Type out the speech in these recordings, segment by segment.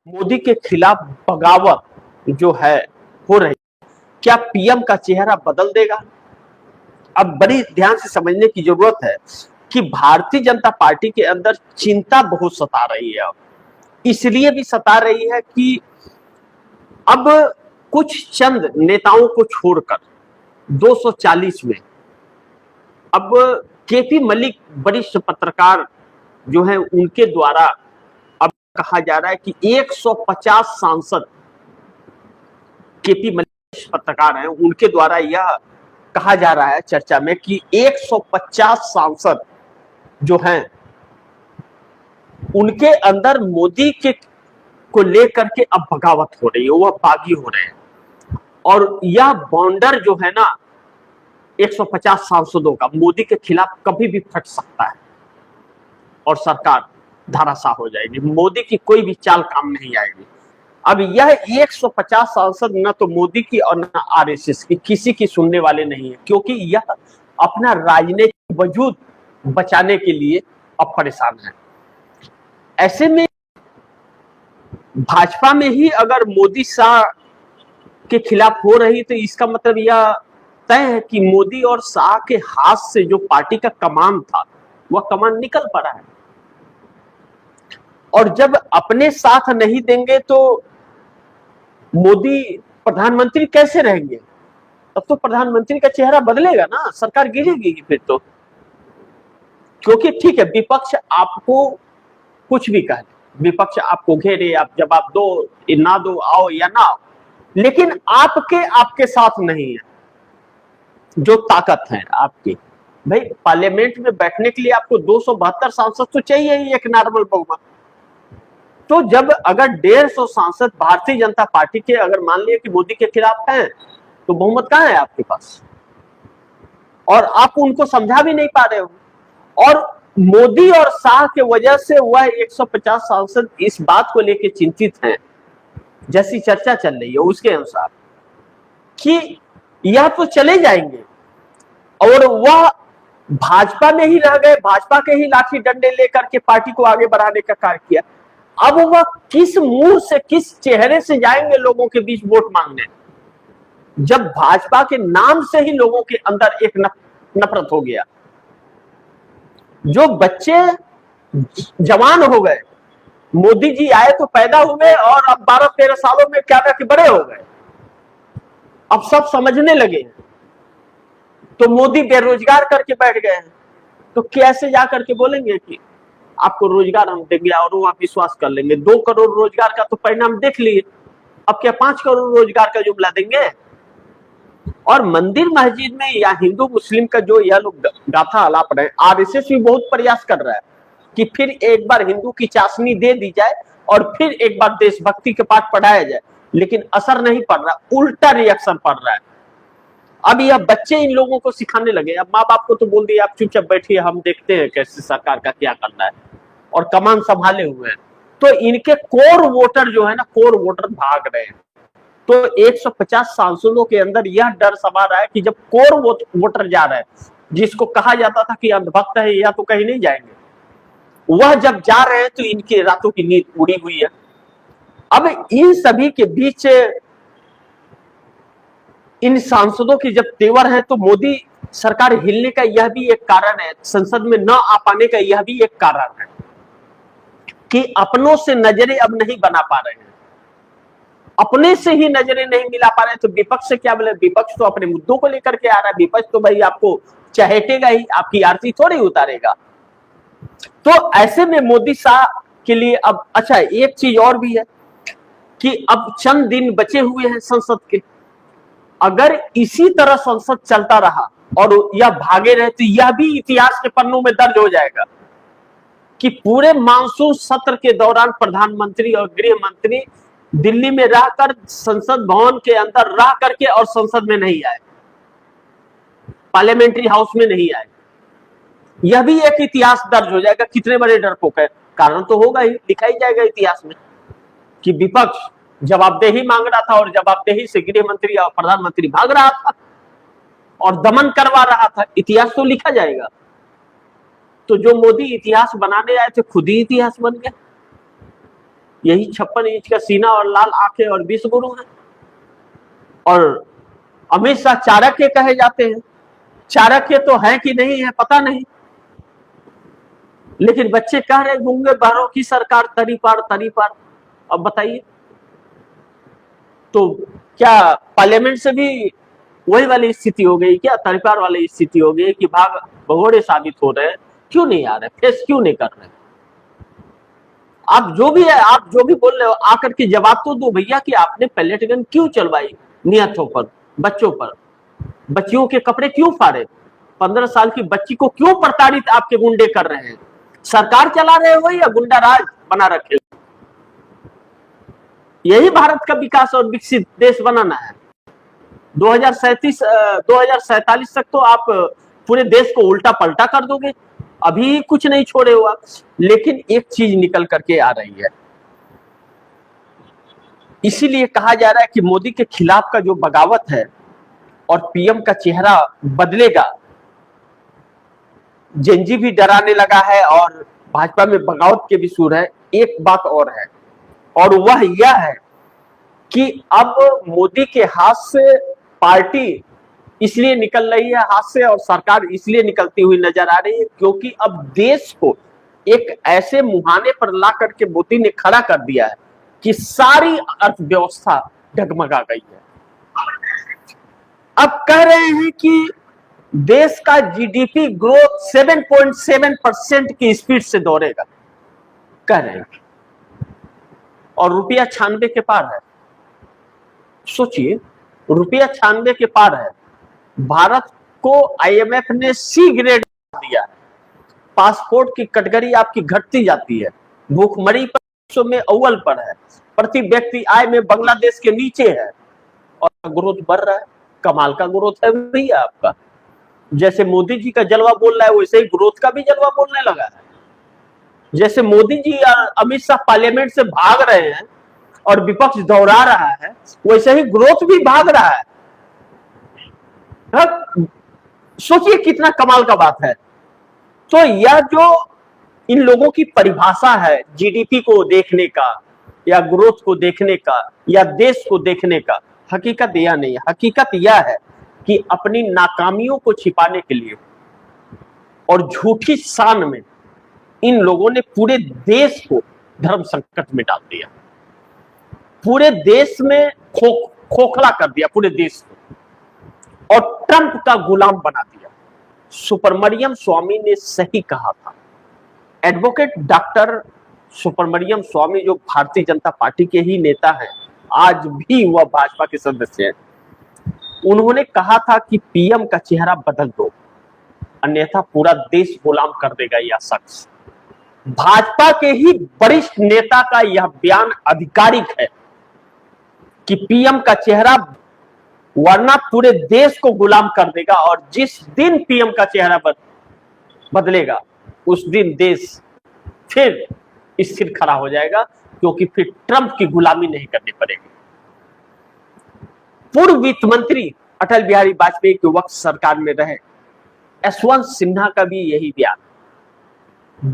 मोदी के खिलाफ बगावत जो है हो रही, क्या पीएम का चेहरा बदल देगा? अब बड़ी ध्यान से समझने की जरूरत है कि भारतीय जनता पार्टी के अंदर चिंता बहुत सता रही है। अब इसलिए भी सता रही है कि अब कुछ चंद नेताओं को छोड़कर 240 में अब केपी मलिक वरिष्ठ पत्रकार जो है उनके द्वारा अब कहा जा रहा है कि 150 सांसद केपी मलिक पत्रकार हैं, उनके द्वारा यह कहा जा रहा है चर्चा में कि 150 सांसद जो हैं उनके अंदर मोदी के को लेकर के अब बगावत हो रही है, वह बागी हो रहे हैं। और यह बॉन्डर जो है ना 150 सांसदों का मोदी के खिलाफ कभी भी फट सकता है और सरकार धराशाह हो जाएगी, मोदी की कोई भी चाल काम नहीं आएगी। अब यह 150 सांसद न तो मोदी की और न आरएसएस की किसी की सुनने वाले नहीं है, क्योंकि यह अपना राजनीतिक वजूद बचाने के लिए अब परेशान है। ऐसे में भाजपा में ही अगर मोदी शाह के खिलाफ हो रही तो इसका मतलब यह तय है कि मोदी और शाह के हाथ से जो पार्टी का कमान था वह कमान निकल पड़ा है। और जब अपने साथ नहीं देंगे तो मोदी प्रधानमंत्री कैसे रहेंगे? तब तो प्रधानमंत्री का चेहरा बदलेगा ना, सरकार गिरेगी फिर तो। क्योंकि ठीक है, विपक्ष आपको कुछ भी कहे, विपक्ष आपको घेरे, आप जवाब दो ना दो, आओ या ना आओ, लेकिन आपके साथ नहीं है। जो ताकत है आपकी, भाई पार्लियामेंट में बैठने के लिए आपको 272 सांसद तो चाहिए ही, एक नॉर्मल बहुमत। तो जब अगर 150 सांसद भारतीय जनता पार्टी के अगर मान लिया कि मोदी के खिलाफ हैं तो बहुमत कहां है आपके पास? और आप उनको समझा भी नहीं पा रहे हो। और मोदी और शाह के वजह से वह 150 सांसद इस बात को लेकर चिंतित हैं, जैसी चर्चा चल रही है उसके अनुसार, कि यह तो चले जाएंगे और वह भाजपा में ही रह गए, भाजपा के ही लाठी डंडे लेकर के पार्टी को आगे बढ़ाने का कार्य किया। अब वह किस मुंह से, किस चेहरे से जाएंगे लोगों के बीच वोट मांगने, जब भाजपा के नाम से ही लोगों के अंदर एक नफरत हो गया। जो बच्चे जवान हो गए, मोदी जी आए तो पैदा हुए और अब 12-13 सालों में क्या कि बड़े हो गए, अब सब समझने लगे हैं। तो मोदी बेरोजगार करके बैठ गए हैं, तो कैसे जाकर के बोलेंगे कि आपको रोजगार हम देंगे और वो आप विश्वास कर लेंगे? 2 करोड़ रोजगार का तो परिणाम देख लिए, अब क्या 5 करोड़ रोजगार का जुमला देंगे? और मंदिर मस्जिद में या हिंदू मुस्लिम का जो यह लोग गाथा आलाप रहे हैं, आरएसएस भी बहुत प्रयास कर रहा है कि फिर एक बार हिंदू की चाशनी दे दी जाए और फिर एक बार देशभक्ति के पाठ पढ़ाया जाए, लेकिन असर नहीं पड़ रहा, उल्टा रिएक्शन पड़ रहा है। अब यह बच्चे इन लोगों को सिखाने लगे। अब माँ बाप को तो बोल दिया आप चुपचाप बैठिए, हम देखते हैं कैसे सरकार का क्या करना है, और कमान संभाले हुए हैं। तो इनके कोर वोटर जो है ना, कोर वोटर भाग रहे हैं। तो 150 सांसदों के अंदर यह डर समा रहा है कि जब कोर वोटर जा रहे हैं, जिसको कहा जाता था कि अंधभक्त है या तो कहीं नहीं जाएंगे, वह जब जा रहे हैं तो इनकी रातों की नींद उड़ी हुई है। अब इन सभी के बीच इन सांसदों की जब तेवर है तो मोदी सरकार हिलने का यह भी एक कारण है, संसद में न आ पाने का यह भी एक कारण है कि अपनों से नजरें अब नहीं बना पा रहे हैं, अपने से ही नजरें नहीं मिला पा रहे हैं। तो विपक्ष से क्या बोले? विपक्ष तो अपने मुद्दों को लेकर के आ रहा है, विपक्ष तो भाई आपको चहेटेगा ही, आपकी आरती थोड़ी उतारेगा। तो ऐसे में मोदी शाह के लिए अब अच्छा एक चीज और भी है कि अब चंद दिन बचे हुए हैं संसद के। अगर इसी तरह संसद चलता रहा और यह भागे रहे तो यह भी इतिहास के पन्नों में दर्ज हो जाएगा कि पूरे मानसून सत्र के दौरान प्रधानमंत्री और गृह मंत्री दिल्ली में रहकर संसद भवन के अंदर रह करके और संसद में नहीं आए, पार्लियामेंट्री हाउस में नहीं आए। यह भी एक इतिहास दर्ज हो जाएगा। कितने बड़े डरपोक है, कारण तो होगा ही, लिखा ही जाएगा इतिहास में कि विपक्ष जवाबदेही मांग रहा था और जवाबदेही से गृह मंत्री और प्रधानमंत्री भाग रहा था और दमन करवा रहा था। इतिहास तो लिखा जाएगा। तो जो मोदी इतिहास बनाने आए थे खुद ही इतिहास बन गया। यही 56 इंच का सीना और लाल आंखें और 20 गुरु है। और अमित शाह चाणक्य कहे जाते हैं, चाणक्य तो है कि नहीं है पता नहीं, लेकिन बच्चे कह रहे गूंगे बहरों की सरकार तरी पार तरी पार। अब बताइए, तो क्या पार्लियामेंट से भी वही वाली स्थिति हो गई क्या, तरी पार वाली स्थिति हो गई कि भाग भगोड़े साबित हो रहे हैं? क्यों नहीं आ रहे, फेस क्यों नहीं कर रहे? आप जो भी है, आप जो भी बोल रहे हो आकर के जवाब तो दो भैया कि आपने पैलेट गन क्यों चलवाई नियतों पर, बच्चों पर, बच्चियों के कपड़े क्यों फाड़े, 15 साल की बच्ची को क्यों प्रताड़ित आपके गुंडे कर रहे हैं? सरकार चला रहे हो या गुंडा राज बना रखे? यही भारत का विकास और विकसित देश बनाना है। 2047 तक तो आप पूरे देश को उल्टा पलटा कर दोगे, अभी कुछ नहीं छोड़े हो आप। लेकिन एक चीज निकल करके आ रही है, इसीलिए कहा जा रहा है कि मोदी के खिलाफ का जो बगावत है और पीएम का चेहरा बदलेगा, जेनजी भी डराने लगा है और भाजपा में बगावत के भी सुर है। एक बात और है, और वह यह है कि अब मोदी के हाथ से पार्टी इसलिए निकल रही है हाथ से, और सरकार इसलिए निकलती हुई नजर आ रही है क्योंकि अब देश को एक ऐसे मुहाने पर ला करके मोदी ने खड़ा कर दिया है कि सारी अर्थव्यवस्था डगमगा गई है। अब कह रहे हैं कि देश का जीडीपी ग्रोथ 7.7% की स्पीड से दौड़ेगा, कह रहे हैं, और रुपया 96 के पार है। सोचिए, रुपया 96 के पार है। भारत को आईएमएफ ने सी ग्रेड दिया है, पासपोर्ट की कैटेगरी आपकी घटती जाती है, भूखमरी पर विश्व में अव्वल पर है, प्रति व्यक्ति आय में बांग्लादेश के नीचे है, और ग्रोथ बढ़ रहा है। कमाल का ग्रोथ है भैया आपका। जैसे मोदी जी का जलवा बोल रहा है वैसे ही ग्रोथ का भी जलवा बोलने लगा है। जैसे मोदी जी या अमित शाह पार्लियामेंट से भाग रहे हैं और विपक्ष दौड़ा रहा है, वैसे ही ग्रोथ भी भाग रहा है। सोचिए कितना कमाल का बात है। तो यह जो इन लोगों की परिभाषा है जीडीपी को देखने का या ग्रोथ को देखने का या देश को देखने का, हकीकत यह नहीं है। हकीकत यह है कि अपनी नाकामियों को छिपाने के लिए और झूठी शान में इन लोगों ने पूरे देश को धर्म संकट में डाल दिया, पूरे देश में खोखला कर दिया पूरे देश को, और ट्रंप का गुलाम बना दिया। सुब्रमण्यम स्वामी ने सही कहा था। एडवोकेट डॉक्टर सुब्रमण्यम स्वामी जो भारतीय जनता पार्टी के ही नेता हैं, आज भी वह भाजपा के सदस्य हैं, उन्होंने कहा था कि पीएम का चेहरा बदल दो, अन्यथा पूरा देश गुलाम कर देगा यह शख्स। भाजपा के ही वरिष्ठ नेता का यह बयान आधिकारिक है कि पीएम का चेहरा, वरना पूरे देश को गुलाम कर देगा, और जिस दिन पीएम का चेहरा बदलेगा उस दिन देश फिर स्थिर खड़ा हो जाएगा, क्योंकि फिर ट्रंप की गुलामी नहीं करनी पड़ेगी। पूर्व वित्त मंत्री अटल बिहारी वाजपेयी के वक्त सरकार में रहे यशवंत सिन्हा का भी यही बयान,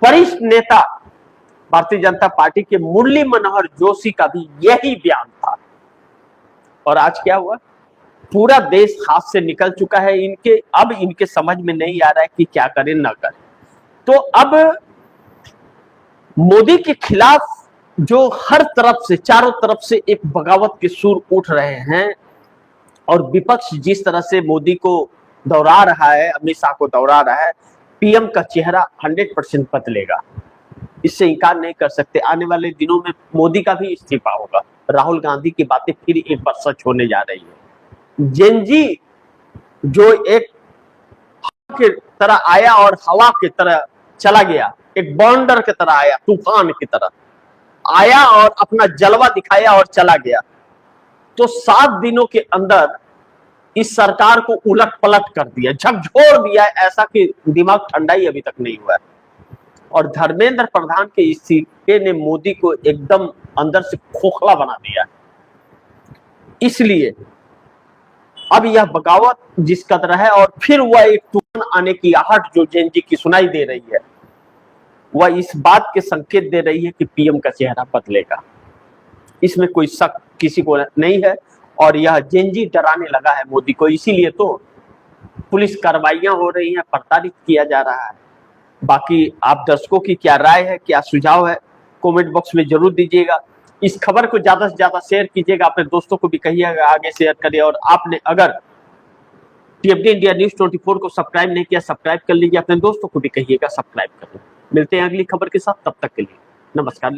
वरिष्ठ नेता भारतीय जनता पार्टी के मुरली मनोहर जोशी का भी यही बयान था। और आज क्या हुआ? पूरा देश हाथ से निकल चुका है इनके। अब इनके समझ में नहीं आ रहा है कि क्या करें ना करें। तो अब मोदी के खिलाफ जो हर तरफ से, चारों तरफ से एक बगावत के सुर उठ रहे हैं, और विपक्ष जिस तरह से मोदी को दौड़ा रहा है, अमित शाह को दौड़ा रहा है, पीएम का चेहरा 100% बदलेगा, इससे इनकार नहीं कर सकते। आने वाले दिनों में मोदी का भी इस्तीफा होगा, राहुल गांधी की बातें फिर एक बार सच होने जा रही है। जेनजी जो एक की तरह आया और हवा की तरह चला गया, एक बॉन्डर की तरह आया, तूफान की तरह आया और अपना जलवा दिखाया और चला गया, तो 7 दिनों के अंदर इस सरकार को उलट पलट कर दिया, झकझोर दिया, ऐसा कि दिमाग ठंडा ही अभी तक नहीं हुआ है। और धर्मेंद्र प्रधान के इस्तीफे ने मोदी को एकदम अंदर से खोखला बना दिया। इसलिए अब यह बगावत जिस कदर है, और फिर वह एक तूफान आने की आहट जो जेनजी की सुनाई दे रही है, वह इस बात के संकेत दे रही है कि पीएम का चेहरा बदलेगा। इसमें कोई शक किसी को नहीं है। और यह जेनजी डराने लगा है मोदी को, इसीलिए तो पुलिस कार्रवाइयां हो रही हैं, प्रताड़ित किया जा रहा है। बाकी आप दर्शकों की क्या राय है, क्या सुझाव है, कमेंट बॉक्स में जरूर दीजिएगा। इस खबर को ज्यादा से ज्यादा शेयर कीजिएगा, अपने दोस्तों को भी कहिएगा आगे शेयर करिए। और आपने अगर टीएफडी इंडिया न्यूज 24 को सब्सक्राइब नहीं किया, सब्सक्राइब कर लीजिए, अपने दोस्तों को भी कहिएगा सब्सक्राइब करें। मिलते हैं अगली खबर के साथ, तब तक के लिए नमस्कार।